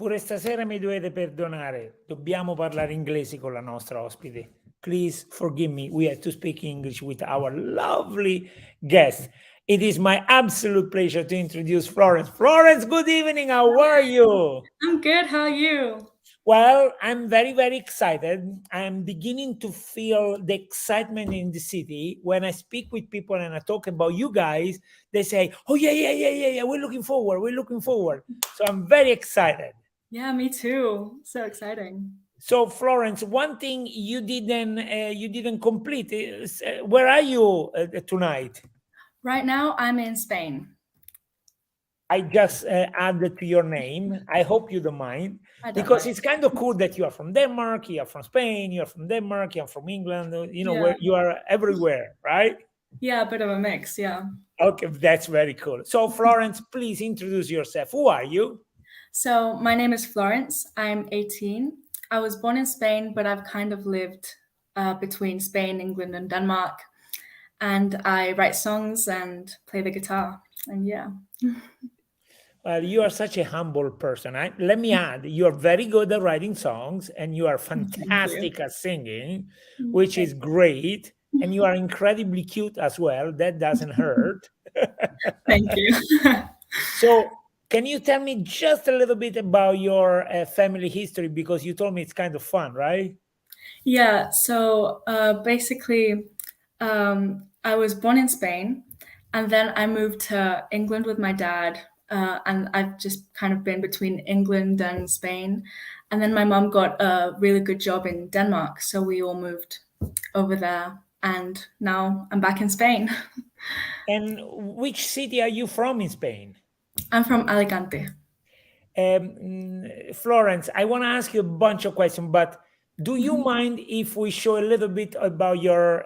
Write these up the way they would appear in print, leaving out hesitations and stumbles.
Pure stasera mi dovete perdonare, dobbiamo parlare inglese con la nostra ospite. Please forgive me, we have to speak English with our lovely guest. It is my absolute pleasure to introduce Florence. Florence, good evening, how are you? I'm good. How are you? Well, I'm very, very excited. I'm beginning to feel the excitement in the city. When I speak with people and I talk about you guys, they say, oh, yeah, we're looking forward. So I'm very excited. Yeah, me too. So exciting. So Florence, one thing you didn't complete is where are you tonight? Right now, I'm in Spain. I just added to your name. I hope you don't mind, I don't because mind. it's kind of cool that you are from Denmark, you are from Spain, you are from Denmark, you are from England. You know, Yeah. where you are everywhere, right? Yeah, a bit of a mix. Yeah. Okay, that's very cool. So Florence, please introduce yourself. Who are you? So, my name is Florence. I'm 18. I was born in Spain, but I've kind of lived between Spain, England, and Denmark. And I write songs and play the guitar. And yeah. Well, you are such a humble person. Let me add, you are very good at writing songs and you are Thank you. fantastic at singing, which is great. And you are incredibly cute as well. That doesn't hurt. Thank you. So, can you tell me just a little bit about your family history? Because you told me it's kind of fun, right? Yeah, so basically, I was born in Spain, and then I moved to England with my dad, and I've just kind of been between England and Spain. And then my mum got a really good job in Denmark, so we all moved over there, and now I'm back in Spain. And which city are you from in Spain? I'm from Alicante. Florence, I want to ask you a bunch of questions, but do you mind if we show a little bit about your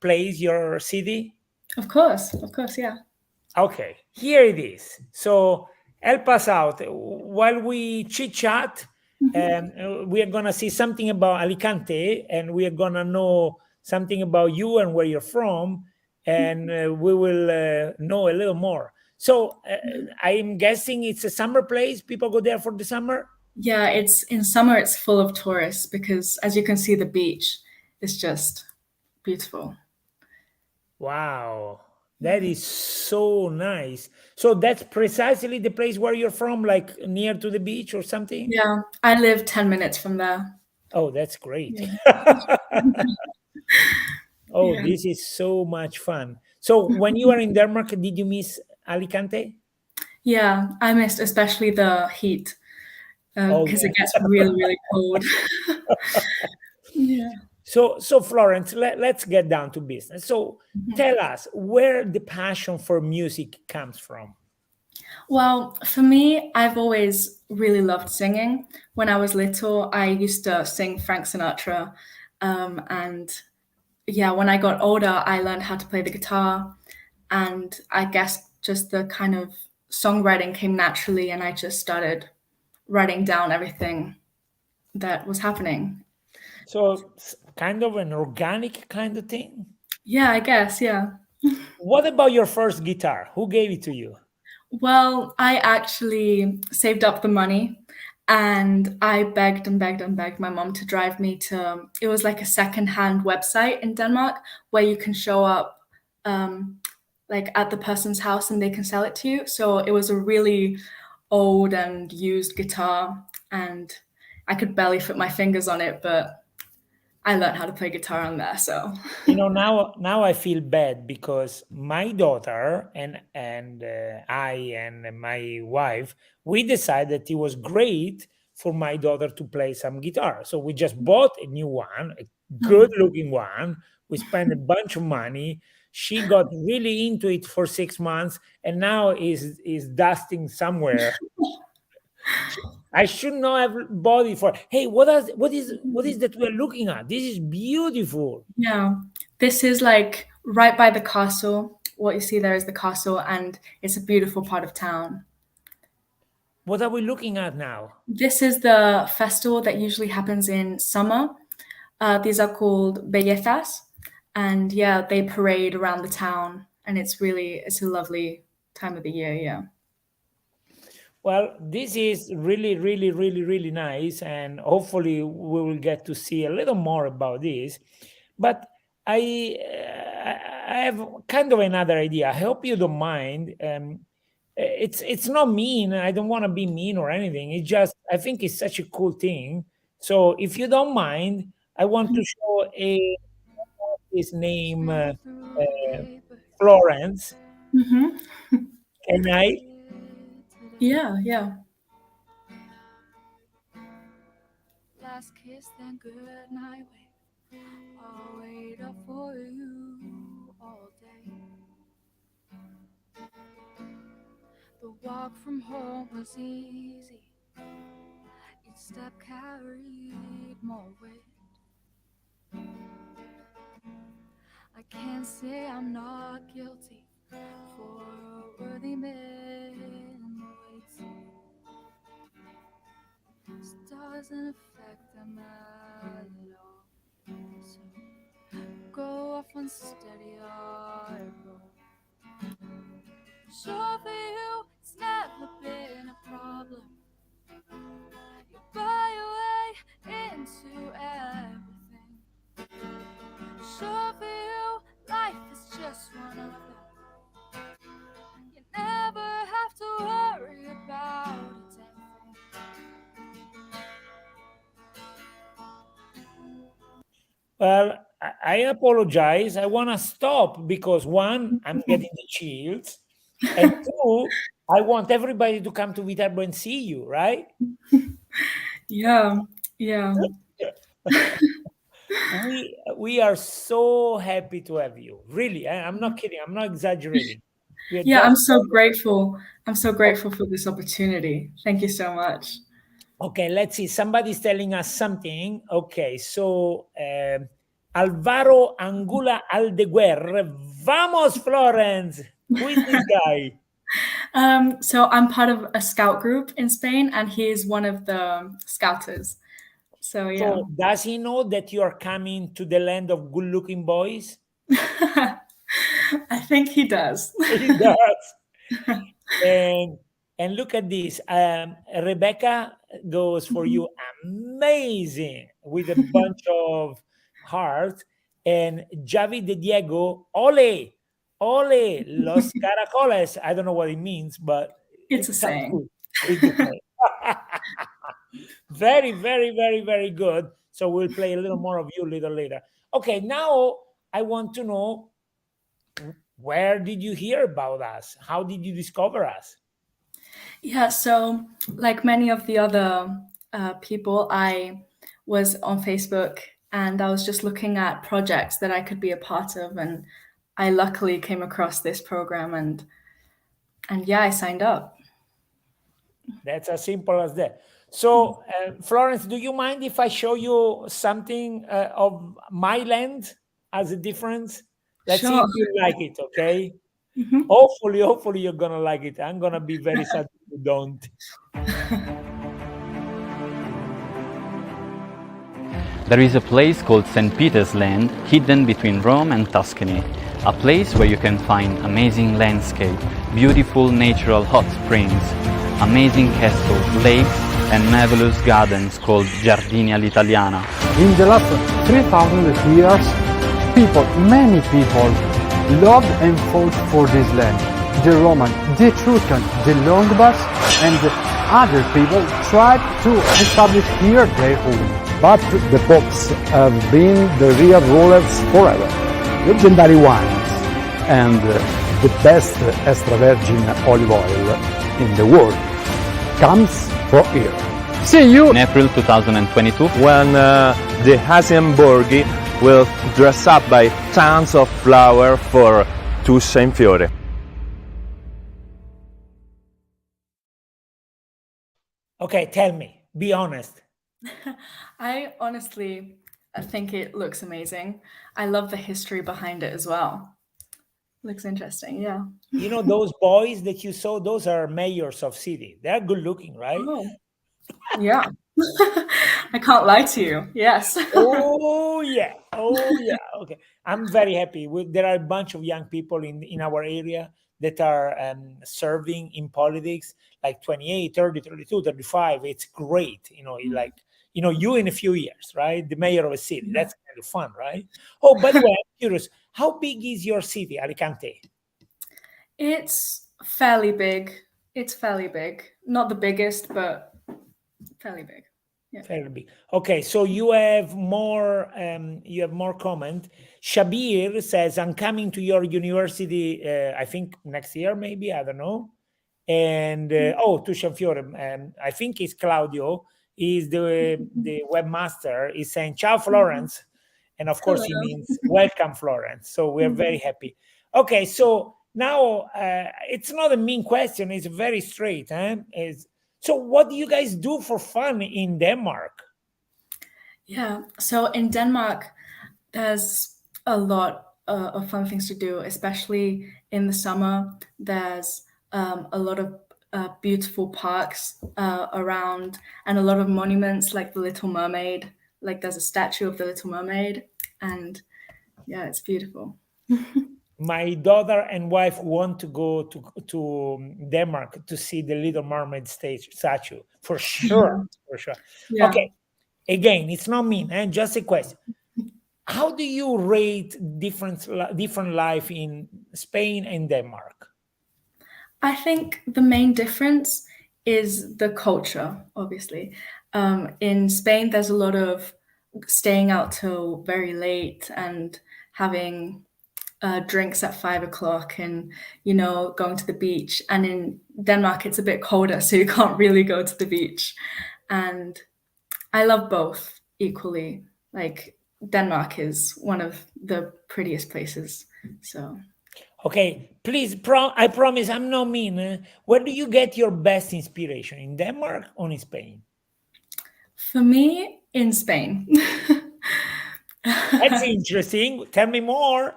place, your city? Of course, yeah. Okay, here it is. So help us out while we chit chat. We are gonna see something about Alicante, and we are gonna know something about you and where you're from, and we will know a little more. So I'm guessing it's a summer place. People go there for the summer. Yeah, it's in summer, it's full of tourists because, as you can see, the beach is just beautiful. Wow, that is so nice. So that's precisely the place where you're from, like near to the beach or something. Yeah, I live 10 minutes from there. Oh, that's great. Yeah. Oh, Yeah. this is so much fun. So when you were in Denmark, did you miss Alicante? Yeah, I missed especially the heat Oh, because it yeah. gets really, really cold. Yeah. So Florence, let's get down to business. So Mhm. tell us where the passion for music comes from. Well, for me, I've always really loved singing. When I was little, I used to sing Frank Sinatra. And yeah, when I got older, I learned how to play the guitar. And I guess just the kind of songwriting came naturally, and I just started writing down everything that was happening. So kind of an organic kind of thing. Yeah, I guess, yeah. What about your first guitar? Who gave it to you? Well, I actually saved up the money and I begged and begged and begged my mom to drive me to, it was like a secondhand website in Denmark where you can show up um, like at the person's house and they can sell it to you. So it was a really old and used guitar and I could barely fit my fingers on it, but I learned how to play guitar on there. So You know, now I feel bad because my daughter and I and my wife, we decided it was great for my daughter to play some guitar. So we just bought a new one, a good looking one. We spent a bunch of money. She got really into it for 6 months and now is dusting somewhere. I should not have bought it for. Hey, what is that we're looking at? This is beautiful. yeah, this is like right by the castle. What you see there is the castle, and it's a beautiful part of town. What are we looking at now? This is the festival that usually happens in summer. These are called bellezas, and yeah, they parade around the town, and it's a lovely time of the year. Yeah. Well, this is really, really, really, really nice, and hopefully we will get to see a little more about this. But I have kind of another idea. I hope you don't mind. It's not mean. I don't want to be mean or anything. It's just I think it's such a cool thing. So if you don't mind, I want to show a his name Florence. Hmm. Can I? Yeah, yeah. Last kiss, then good night. Wait, I'll wait up for you all day. The walk from home was easy. Each step carried more weight. I can't say I'm not guilty for a worthy man waits. This doesn't affect them at all. So go off on steady roll. Sure for you, it's never been a problem. You buy your way into everything. Sure for you, life is just one of them. You never have to worry about a damn Well, I apologize. I want to stop because one, I'm getting the chills, and two, I want everybody to come to Viterbo and see you, right? Yeah, yeah. We are so happy to have you. Really, I'm not kidding. I'm not exaggerating. We are Yeah, just I'm so grateful. I'm so grateful for this opportunity. Thank you so much. okay. Let's see. Somebody's telling us something. Okay, so Alvaro Angula Aldeguer. Vamos, Florence. Who is this guy? So I'm part of a scout group in Spain, and he is one of the scouters. So yeah. So does he know that you are coming to the land of good-looking boys? I think he does. He does. And look at this. Rebecca goes for you amazing with a bunch of hearts. And Javi de Diego, ole, ole, los caracoles. I don't know what it means, but It's a it sounds saying. good. It's a saying. Very, very, very, very good. So we'll play a little more of you a little later. Okay, now I want to know, where did you hear about us? How did you discover us? Yeah, so like many of the other people, I was on Facebook and I was just looking at projects that I could be a part of, and I luckily came across this program, and yeah, I signed up. That's as simple as that. So, Florence, do you mind if I show you something of my land as a difference? Let's see Sure. if you like it, okay? Mhm. Hopefully you're gonna like it. I'm gonna be very sad if you don't. There is a place called St. Peter's Land, hidden between Rome and Tuscany, a place where you can find amazing landscape, beautiful natural hot springs, amazing castles, lakes, and marvelous gardens called Giardini all'Italiana. In the last 3,000 years, many people, loved and fought for this land. The Roman, the Etruscan, the Longobards, and other people tried to establish here their home. But the popes have been the real rulers forever. Legendary wines and the best extra virgin olive oil in the world comes from here. See you In April 2022, when the Hasienborghi will dress up by tons of flower for Tuscia and Fiore. Okay, tell me, be honest. I honestly think it looks amazing. I love the history behind it as well. Looks interesting, yeah. You know those boys that you saw, those are mayors of city. They're good looking, right? Oh, yeah. I can't lie to you. Yes. Oh yeah, oh yeah. Okay, I'm very happy. There are a bunch of young people in our area that are serving in politics, like 28, 30, 32, 35. It's great, like, you in a few years, right? The mayor of a city. That's kind of fun, right? Oh, by the way, I'm curious, how big is your city, Alicante? It's fairly big. It's fairly big. Not the biggest, but fairly big. Yeah. Fairly big. Okay, so you have more. You have more comment. Shabir says, "I'm coming to your university. I think next year, maybe. I don't know." And Tuscia Fiore. I think it's Claudio. Is the webmaster? Is saying, "Ciao, Florence," and of course he Hello. means welcome, Florence. So we're very happy. Okay, so now it's not a mean question. It's very straight. So what do you guys do for fun in Denmark? Yeah. So in Denmark, there's a lot of fun things to do, especially in the summer. There's a lot of beautiful parks around, and a lot of monuments like the Little Mermaid. Like there's a statue of the Little Mermaid, and yeah, it's beautiful. My daughter and wife want to go to Denmark to see the Little Mermaid statue for sure. For sure. Yeah. Okay. Again, it's not mean, just a question. How do you rate different life in Spain and Denmark? I think the main difference is the culture, obviously. In Spain, there's a lot of staying out till very late and having drinks at 5 o'clock and, going to the beach. And in Denmark, it's a bit colder, so you can't really go to the beach. And I love both equally. Like Denmark is one of the prettiest places. So. Okay, please, I promise I'm not mean. Where do you get your best inspiration, in Denmark or in Spain? For me, in Spain. That's interesting. Tell me more.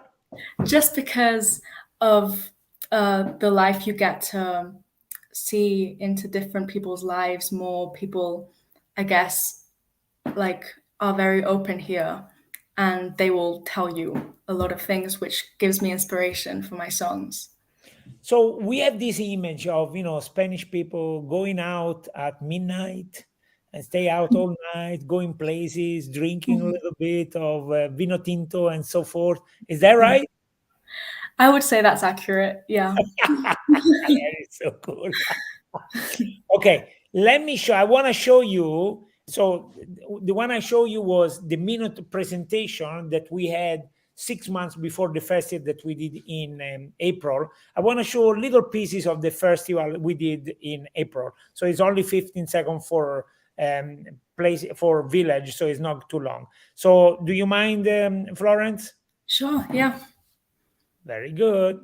Just because of the life you get to see into different people's lives. More people, I guess, like are very open here, and they will tell you a lot of things, which gives me inspiration for my songs. So we have this image of, Spanish people going out at midnight and stay out all night, going places, drinking a little bit of vino tinto and so forth. Is that right? I would say that's accurate. Yeah. That is so cool. Okay, let me show. I want to show you. So the one I show you was the minute presentation that we had 6 months before the festival that we did in April. I want to show little pieces of the festival we did in April. So it's only 15 seconds for place for village, so it's not too long. So do you mind, Florence? Sure, yeah. Very good.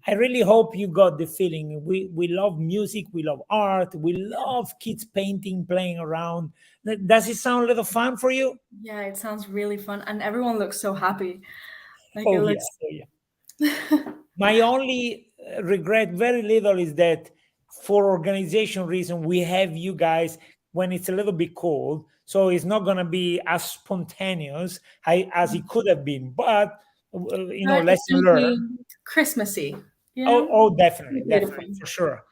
I really hope you got the feeling. We love music, we love art, we love kids painting, playing around. Does it sound a little fun for you? Yeah, it sounds really fun, and everyone looks so happy. Like Oh yeah. My only regret, very little, is that for organization reason, we have you guys when it's a little bit cold, so it's not gonna be as spontaneous as it could have been. But lesson learned. Christmassy. Oh, definitely, for sure.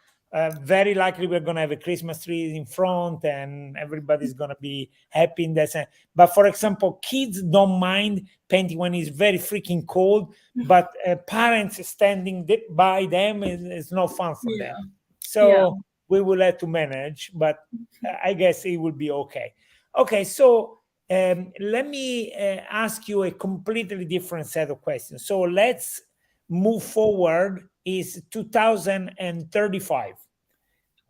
very likely we're going to have a Christmas tree in front and everybody's going to be happy in that sense. But for example, kids don't mind painting when it's very freaking cold, but parents standing by them is no fun for them. Yeah. So we will have to manage, but I guess it will be okay. Okay, so let me ask you a completely different set of questions. So let's move forward. Is 2035.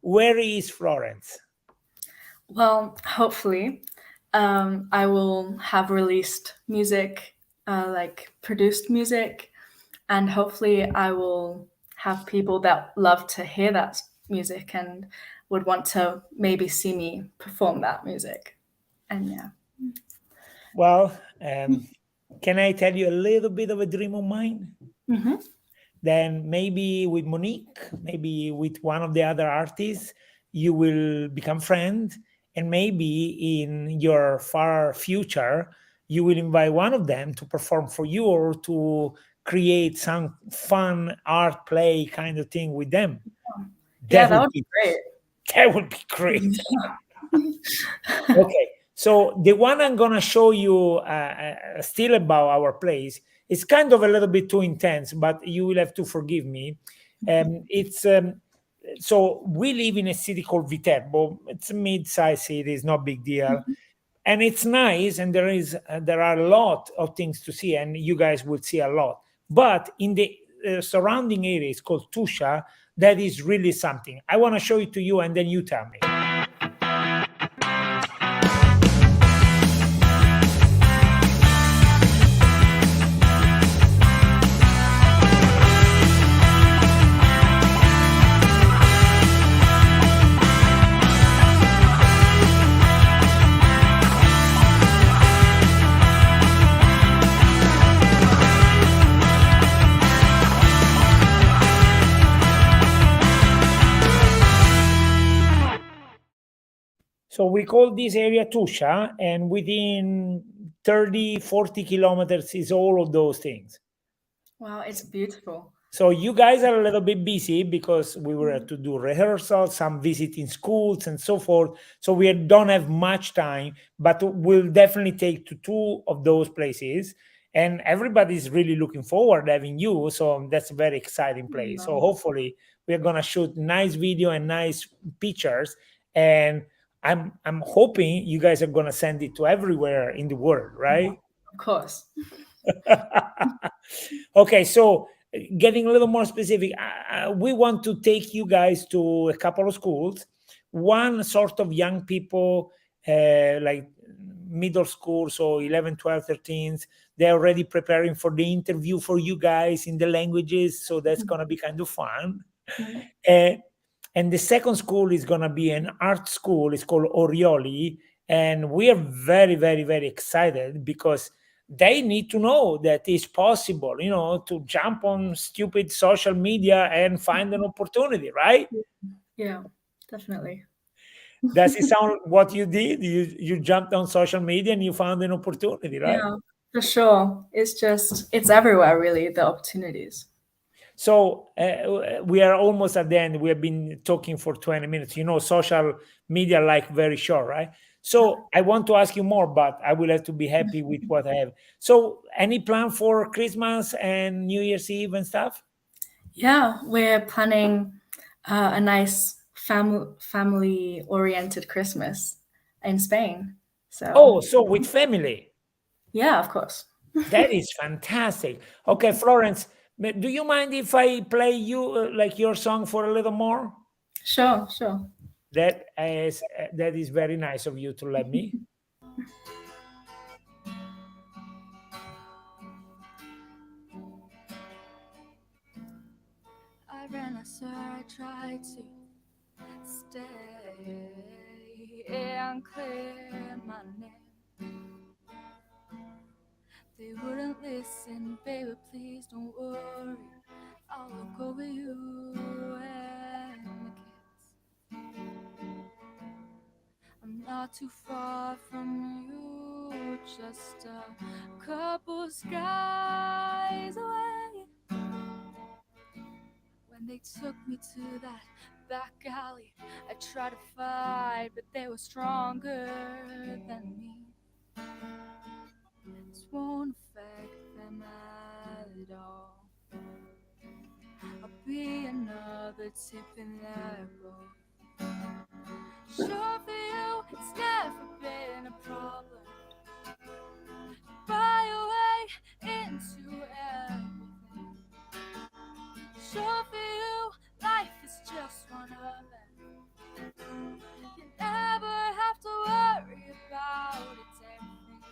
Where is Florence? Well, hopefully, I will have released music, like produced music, and hopefully, I will have people that love to hear that music and would want to maybe see me perform that music. And yeah. Well, can I tell you a little bit of a dream of mine? Mm-hmm. Then maybe with Monique, maybe with one of the other artists, you will become friends, and maybe in your far future, you will invite one of them to perform for you or to create some fun art play kind of thing with them. Yeah, that would be great. That would be great. Okay, so the one I'm gonna show you still about our place is kind of a little bit too intense, but you will have to forgive me. It's so we live in a city called Viterbo. It's a mid-sized city, it's not big deal, and it's nice. And there are a lot of things to see, and you guys will see a lot. But in the surrounding area, it's called Tuscia. That is really something. I want to show it to you, and then you tell me. So we call this area Tuscia, and within 30, 40 kilometers is all of those things. Wow, it's beautiful. So you guys are a little bit busy because we were to do rehearsals, some visiting schools and so forth. So we don't have much time, but we'll definitely take to two of those places. And everybody's really looking forward to having you. So that's a very exciting place. So hopefully we're gonna shoot nice video and nice pictures. And I'm hoping you guys are gonna send it to everywhere in the world, right? Of course. Okay, so getting a little more specific, we want to take you guys to a couple of schools. One sort of young people, like middle school, so 11, 12, 13s, they're already preparing for the interview for you guys in the languages. So that's going to be kind of fun. And the second school is going to be an art school. It's called Orioli. And we are very, very, very excited because they need to know that it's possible, to jump on stupid social media and find an opportunity, right? Yeah, definitely. Does it sound what you did? You jumped on social media and you found an opportunity, right? Yeah, for sure. It's everywhere, really, the opportunities. So we are almost at the end. We have been talking for 20 minutes. Social media like very short, right? So I want to ask you more, but I will have to be happy with what I have. So any plan for Christmas and New Year's Eve and stuff? Yeah, we're planning a nice family-oriented Christmas in Spain. So with family. Yeah, of course. That is fantastic. Okay, Florence, do you mind if I play you like your song for a little more? Sure. That is very nice of you to let me. I ran, I swear I tried to stay and clear my name. They wouldn't listen, baby, please don't worry. I'll look over you and the kids. I'm not too far from you, just a couple skies away. When they took me to that back alley. I tried to fight, but they were stronger than me. This won't affect them at all. I'll be another tip in that road. Sure for you, it's never been a problem. Buy your way into everything. Sure for you, life is just one of them. You never have to worry about a damn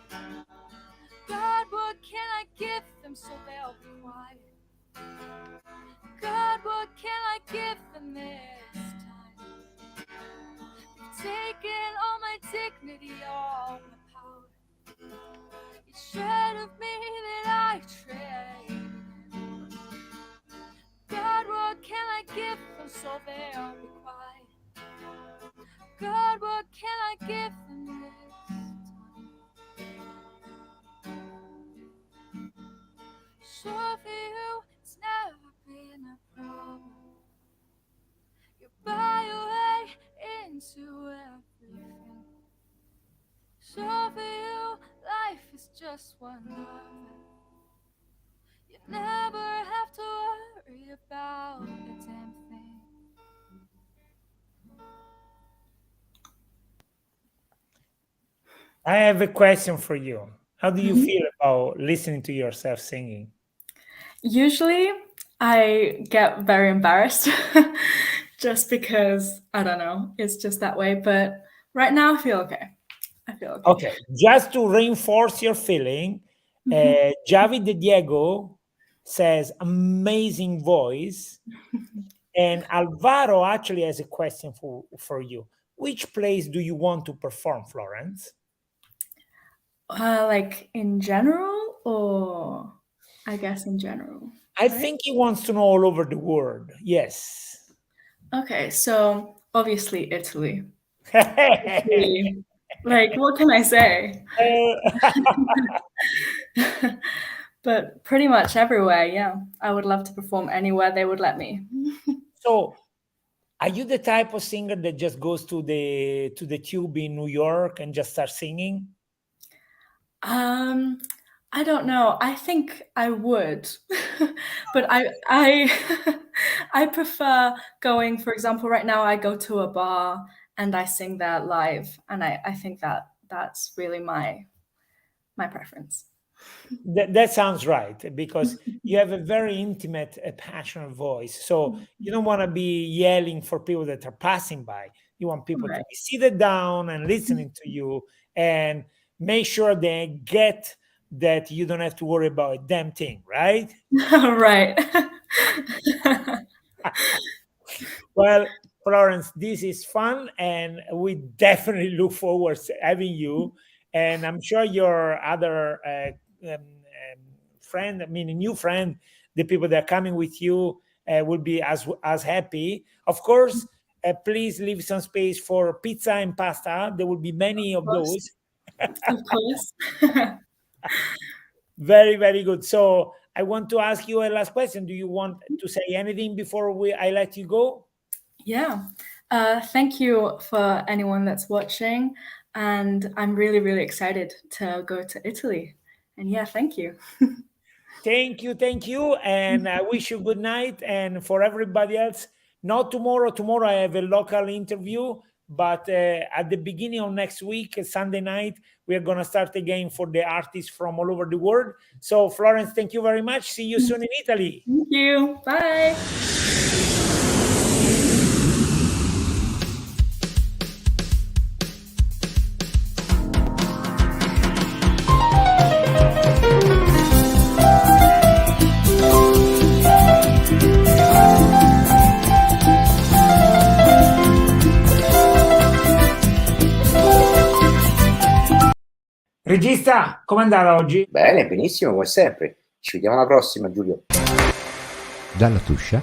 thing. God, what can I give them so they'll be quiet? God, what can I give them this time? You've taken all my dignity, all my power. Each shred of me that I traded in. God, what can I give them so they'll be quiet? God, what can I give them this time? Sure for you, it's never been a problem. You buy your way into everything. Sure for you, life is just one of them. You never have to worry about a damn thing. I have a question for you. How do you feel about listening to yourself singing? Usually, I get very embarrassed just because, I don't know, it's just that way. But right now, I feel okay. I feel okay. Okay, just to reinforce your feeling, Javi De Diego says amazing voice, and Alvaro actually has a question for you. Which place do you want to perform, Florence? Like in general, or I guess in general. I think he wants to know all over the world. Yes. Okay, so obviously Italy. Italy. Like, what can I say? But pretty much everywhere, yeah. I would love to perform anywhere they would let me. So, are you the type of singer that just goes to the tube in New York and just starts singing? I don't know. I think I would, but I I prefer going. For example, right now I go to a bar and I sing there live, and I think that's really my preference. That sounds right, because you have a very intimate, passionate voice. So you don't want to be yelling for people that are passing by. You want people to be seated down and listening to you, and make sure they get that you don't have to worry about a damn thing, right? Right. Well, Florence, this is fun, and we definitely look forward to having you. And I'm sure your other friend, I mean, a new friend, the people that are coming with you will be as happy. Of course, please leave some space for pizza and pasta. There will be many of those. Of course. Very, very good. So I want to ask you a last question. Do you want to say anything before I let you go? Yeah. Thank you for anyone that's watching. And I'm really, really excited to go to Italy. And yeah, thank you. Thank you. And I wish you good night. And for everybody else, not tomorrow. Tomorrow I have a local interview. But at the beginning of next week, Sunday night, we are going to start again for the artists from all over the world. So, Florence, thank you very much. See you soon in Italy. Thank you. Bye. Regista, com'è andata oggi? Bene, benissimo, come sempre. Ci vediamo alla prossima, Giulio. Dalla Tuscia